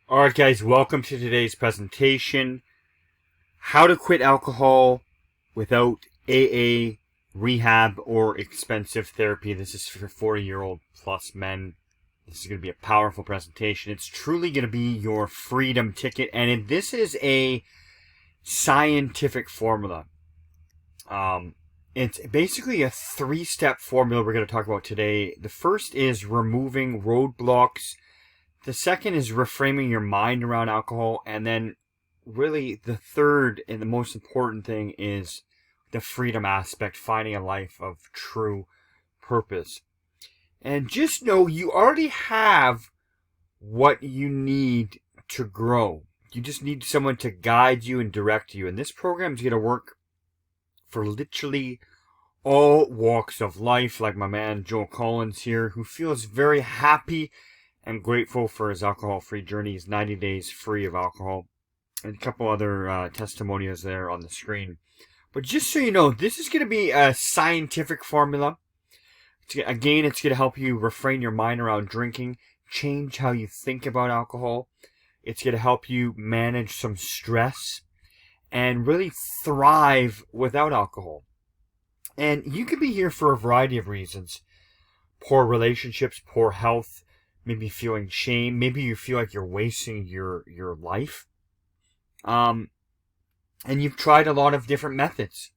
Alright guys, welcome to today's presentation. How to quit alcohol without AA, rehab, or expensive therapy. This is for 40-year-old plus men. This is going to be a powerful presentation. It's truly going to be your freedom ticket, and this is a scientific formula. It's basically a 3-step formula we're going to talk about today. The first is removing roadblocks. The second is reframing your mind around alcohol. And then really the third and the most important thing is the freedom aspect, finding a life of true purpose. And just know you already have what you need to grow. You just need someone to guide you and direct you. And this program is going to work for literally all walks of life, like my man Joel Collins here, who feels very happy and grateful for his alcohol-free journey. He's 90 days free of alcohol, and a couple other testimonials there on the screen. But just so you know, this is going to be a scientific formula. It's going to help you refrain your mind around drinking, change how you think about alcohol. It's going to help you manage some stress and really thrive without alcohol. And you could be here for a variety of reasons. Poor relationships, poor health, maybe feeling shame, maybe you feel like you're wasting your life. And you've tried a lot of different methods.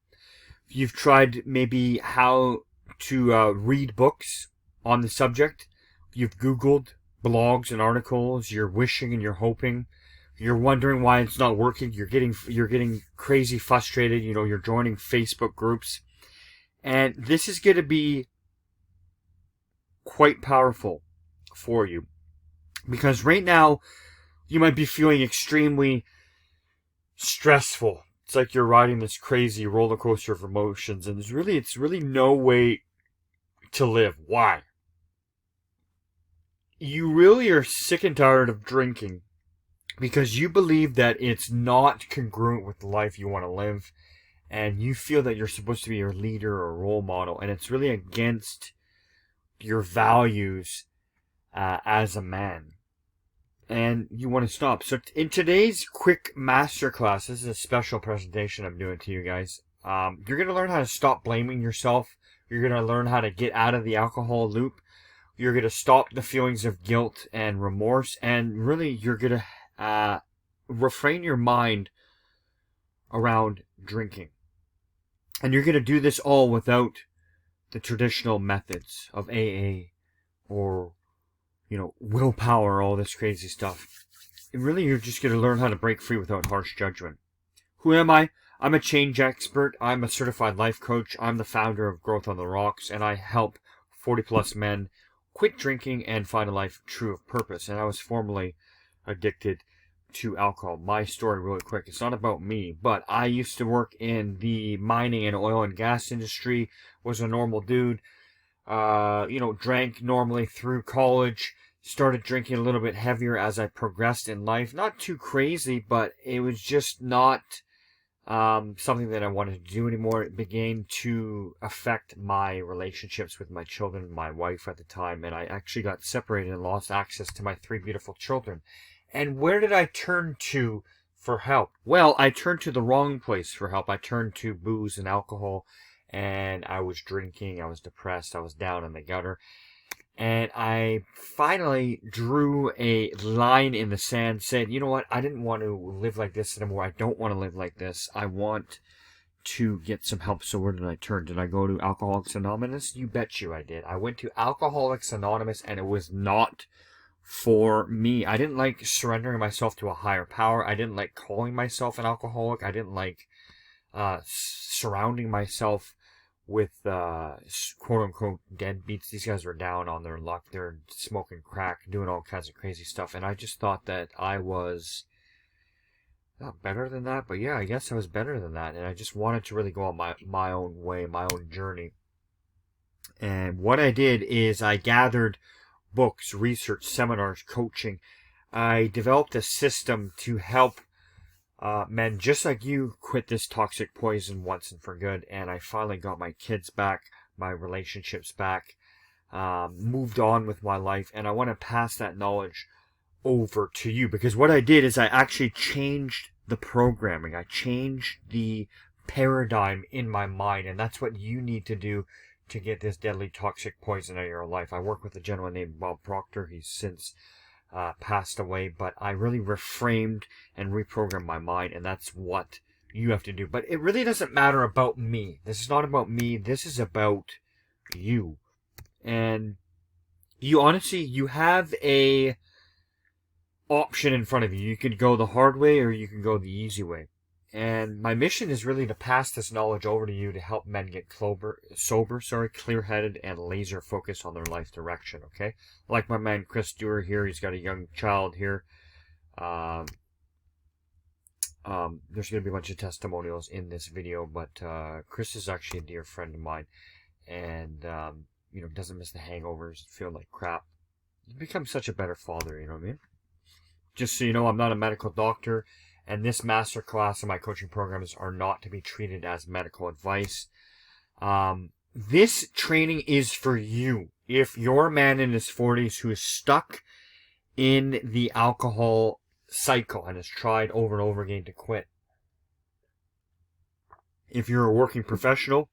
You've tried maybe how to read books on the subject. You've Googled blogs and articles. You're wishing and you're hoping. You're wondering why it's not working. You're getting crazy frustrated. You know, you're joining Facebook groups. And this is going to be quite powerful for you. Because right now, you might be feeling extremely stressful. It's like you're riding this crazy roller coaster of emotions. And it's really no way to live. Why? You really are sick and tired of drinking because you believe that it's not congruent with the life you want to live, and you feel that you're supposed to be your leader or role model, and it's really against your values as a man, and you want to stop. So in today's quick masterclass, this is a special presentation I'm doing to you guys. You're going to learn how to stop blaming yourself. You're going to learn how to get out of the alcohol loop. You're going to stop the feelings of guilt and remorse, and really you're going to refrain your mind around drinking. And you're going to do this all without the traditional methods of AA or, willpower, all this crazy stuff. And really, you're just going to learn how to break free without harsh judgment. Who am I? I'm a change expert. I'm a certified life coach. I'm the founder of Growth on the Rocks, and I help 40-plus men quit drinking and find a life true of purpose. And I was formerly addicted to alcohol. My story really quick. It's not about me, but I used to work in the mining and oil and gas industry, was a normal dude, drank normally through college, started drinking a little bit heavier as I progressed in life. Not too crazy, but it was just not something that I wanted to do anymore. It began to affect my relationships with my children and my wife at the time, and I actually got separated and lost access to my 3 beautiful children. And where did I turn to for help? Well, I turned to the wrong place for help. I turned to booze and alcohol, and I was drinking, I was depressed, I was down in the gutter. And I finally drew a line in the sand, said, you know what, I didn't want to live like this anymore. I don't want to live like this. I want to get some help. So where did I turn? Did I go to Alcoholics Anonymous? You bet you I did. I went to Alcoholics Anonymous, and it was not for me. I didn't like surrendering myself to a higher power. I didn't like calling myself an alcoholic. I didn't like surrounding myself with quote-unquote deadbeats. These guys were down on their luck. They're smoking crack, doing all kinds of crazy stuff. And I just thought that I was not better than that. But yeah, I guess I was better than that. And I just wanted to really go on my own way, my own journey. And what I did is I gathered books, research, seminars, coaching. I developed a system to help men just like you quit this toxic poison once and for good. And I finally got my kids back, my relationships back, moved on with my life, and I want to pass that knowledge over to you, because what I did is I actually changed the programming. I changed the paradigm in my mind, and that's what you need to do to get this deadly toxic poison out of your life. I work with a gentleman named Bob Proctor. He's since passed away, but I really reframed and reprogrammed my mind, and that's what you have to do. But it really doesn't matter about me. This is not about me. This is about you. And you honestly, you have a option in front of you. You could go the hard way or you can go the easy way. And my mission is really to pass this knowledge over to you to help men get sober, clear-headed, and laser focused on their life direction, okay? Like my man Chris Stewart here, he's got a young child here. There's going to be a bunch of testimonials in this video, but Chris is actually a dear friend of mine, and doesn't miss the hangovers, feel like crap. He's become such a better father, you know what I mean? Just so you know, I'm not a medical doctor, and this masterclass and my coaching programs are not to be treated as medical advice. This training is for you. If you're a man in his 40s who is stuck in the alcohol cycle and has tried over and over again to quit. If you're a working professional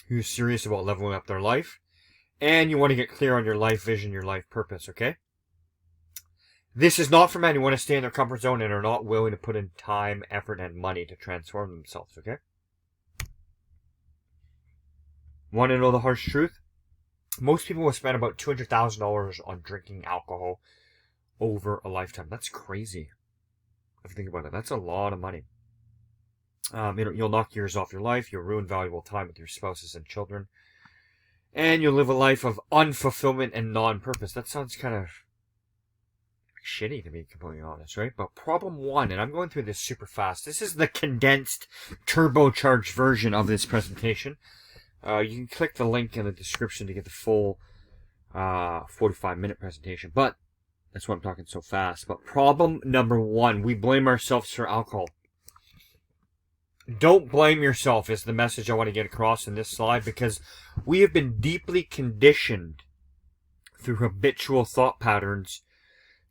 who's serious about leveling up their life, and you want to get clear on your life vision, your life purpose, okay? This is not for men who want to stay in their comfort zone and are not willing to put in time, effort, and money to transform themselves, okay? Want to know the harsh truth? Most people will spend about $200,000 on drinking alcohol over a lifetime. That's crazy. If you think about it, that's a lot of money. You'll knock years off your life. You'll ruin valuable time with your spouses and children. And you'll live a life of unfulfillment and non-purpose. That sounds kind of shitty, to be completely honest, right? But problem one, and I'm going through this super fast. This is the condensed, turbocharged version of this presentation. You can click the link in the description to get the full 45-minute presentation. But that's why I'm talking so fast. But problem number one, we blame ourselves for alcohol. Don't blame yourself is the message I want to get across in this slide, because we have been deeply conditioned through habitual thought patterns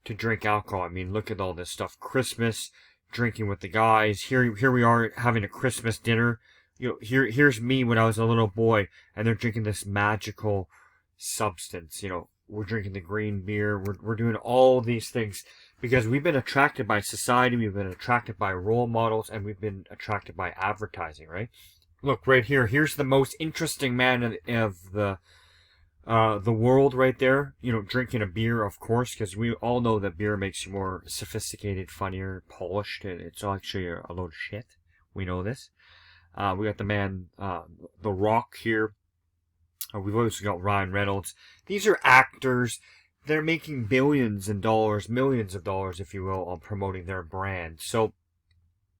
to drink alcohol. I mean, look at all this stuff. Christmas, drinking with the guys. Here we are having a Christmas dinner. Here's me when I was a little boy, and they're drinking this magical substance. We're drinking the green beer. We're doing all these things because we've been attracted by society. We've been attracted by role models, and we've been attracted by advertising, right? Look right here. Here's the most interesting man of the world right there, drinking a beer, of course, because we all know that beer makes you more sophisticated, funnier, polished, and it's actually a load of shit. We know this. We got the man, The Rock here. We've also got Ryan Reynolds. These are actors. They're making billions in dollars, millions of dollars, if you will, on promoting their brand. So,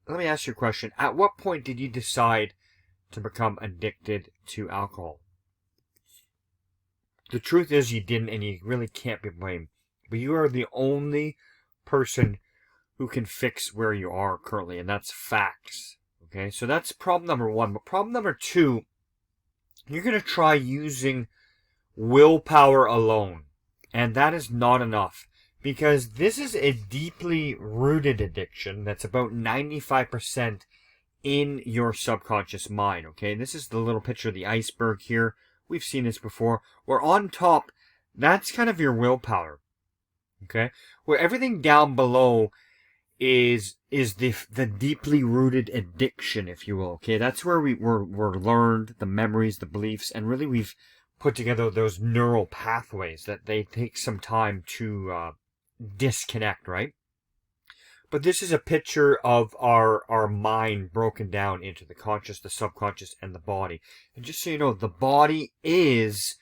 let me ask you a question. At what point did you decide to become addicted to alcohol? The truth is you didn't, and you really can't be blamed. But you are the only person who can fix where you are currently, and that's facts. Okay, so that's problem number one. But problem number two, you're going to try using willpower alone. And that is not enough. Because this is a deeply rooted addiction that's about 95% in your subconscious mind. Okay, this is the little picture of the iceberg here. We've seen this before. Where on top, that's kind of your willpower. Okay? Where everything down below is the deeply rooted addiction, if you will. Okay? That's where we're learned, the memories, the beliefs, and really we've put together those neural pathways that they take some time to disconnect, right? But this is a picture of our mind broken down into the conscious, the subconscious, and the body. And just so you know, the body is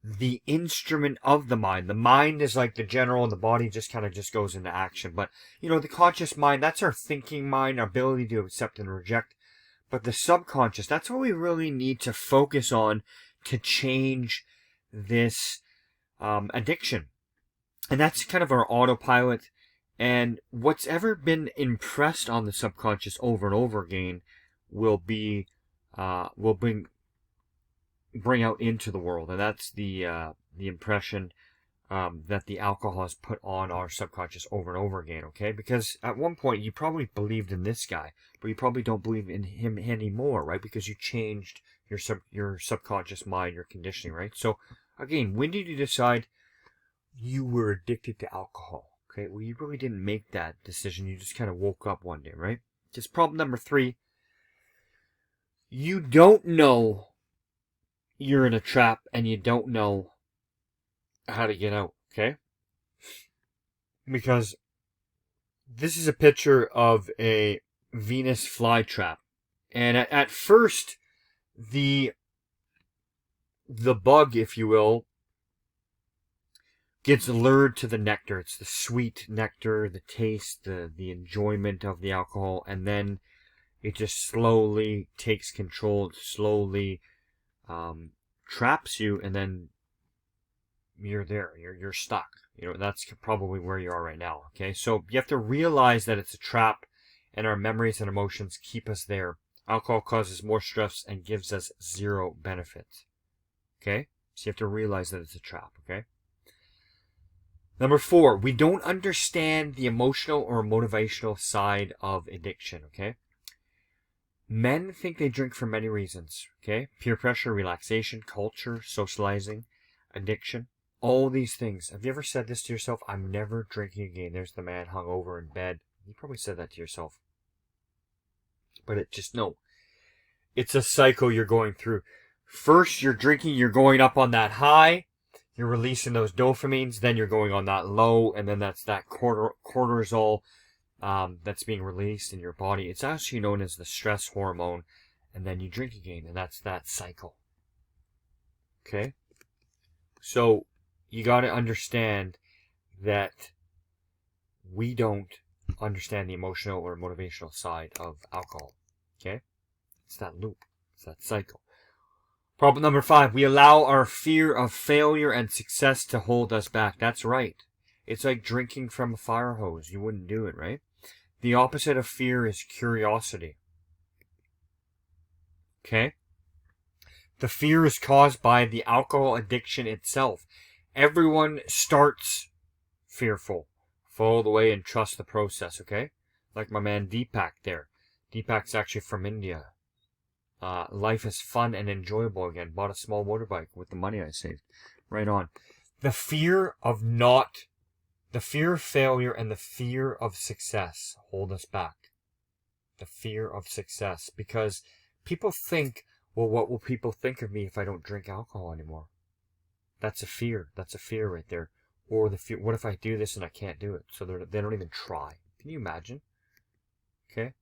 the instrument of the mind. The mind is like the general, and the body just kind of goes into action. But, the conscious mind, that's our thinking mind, our ability to accept and reject. But the subconscious, that's what we really need to focus on to change this addiction. And that's kind of our autopilot. And what's ever been impressed on the subconscious over and over again will bring out into the world. And that's the impression that the alcohol has put on our subconscious over and over again, okay? Because at one point you probably believed in this guy, but you probably don't believe in him anymore, right? Because you changed your subconscious mind, your conditioning, right? So again, when did you decide you were addicted to alcohol? Okay, well, you really didn't make that decision. You just kind of woke up one day, right? Just problem number 3. You don't know you're in a trap and you don't know how to get out, okay? Because this is a picture of a Venus flytrap. And at first, the bug, if you will, gets lured to the nectar. It's the sweet nectar, the taste, the enjoyment of the alcohol, and then it just slowly takes control, slowly traps you, and then you're there. You're stuck. You know, that's probably where you are right now. Okay, so you have to realize that it's a trap, and our memories and emotions keep us there. Alcohol causes more stress and gives us zero benefits. Okay, so you have to realize that it's a trap. Okay. Number 4, we don't understand the emotional or motivational side of addiction. Okay. Men think they drink for many reasons. Okay, peer pressure, relaxation, culture, socializing, addiction. All these things. Have you ever said this to yourself? I'm never drinking again. There's the man hung over in bed. You probably said that to yourself. But it's a cycle you're going through. First, you're drinking, you're going up on that high. You're releasing those dopamines. Then you're going on that low. And then that's that cortisol that's being released in your body. It's actually known as the stress hormone. And then you drink again. And that's that cycle. Okay? So you got to understand that we don't understand the emotional or motivational side of alcohol. Okay? It's that loop. It's that cycle. Problem number 5, we allow our fear of failure and success to hold us back. That's right. It's like drinking from a fire hose. You wouldn't do it, right? The opposite of fear is curiosity. Okay? The fear is caused by the alcohol addiction itself. Everyone starts fearful. Follow the way and trust the process, okay? Like my man Deepak there. Deepak's actually from India. Life is fun and enjoyable again. Bought a small motorbike with the money I saved. Right on. The fear of failure and the fear of success hold us back. The fear of success. Because people think, well, what will people think of me if I don't drink alcohol anymore? That's a fear. That's a fear right there. Or the fear, what if I do this and I can't do it? So they don't even try. Can you imagine? Okay.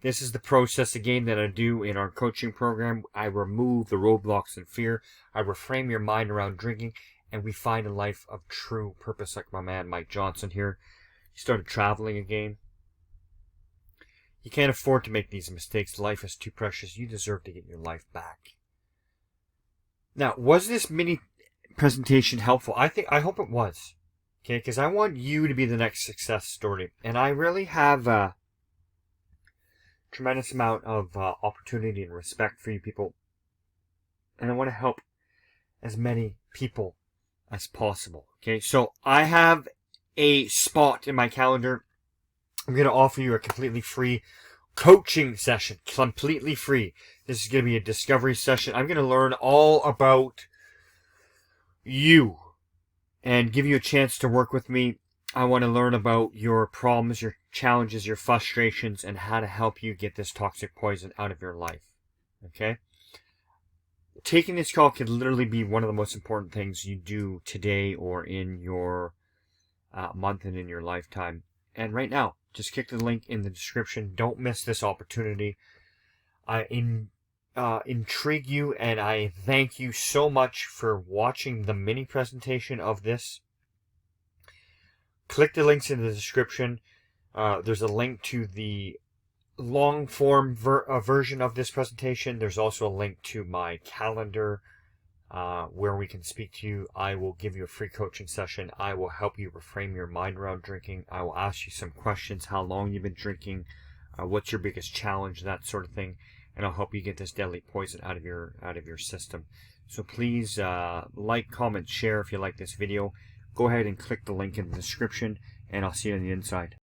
This is the process again that I do in our coaching program. I remove the roadblocks and fear. I reframe your mind around drinking, and we find a life of true purpose, like my man Mike Johnson here. He started traveling again. You can't afford to make these mistakes. Life is too precious. You deserve to get your life back. Now, was this mini presentation helpful? I hope it was. Okay, because I want you to be the next success story. And I really have a tremendous amount of opportunity and respect for you people. And I want to help as many people as possible. Okay, so I have a spot in my calendar. I'm going to offer you a completely free coaching session. Completely free. This is going to be a discovery session. I'm going to learn all about you and give you a chance to work with me. I want to learn about your problems, your challenges, your frustrations, and how to help you get this toxic poison out of your life. Okay? Taking this call could literally be one of the most important things you do today or in your month and in your lifetime. And right now, just click the link in the description. Don't miss this opportunity. I intrigue you, and I thank you so much for watching the mini presentation of this. Click the links in the description. There's a link to the long form version of this presentation. There's also a link to my calendar where we can speak to you. I will give you a free coaching session. I will help you reframe your mind around drinking. I will ask you some questions: how long you've been drinking, what's your biggest challenge, that sort of thing, and I'll help you get this deadly poison out of your system. So please like, comment, share if you like this video. Go ahead and click the link in the description, and I'll see you on the inside.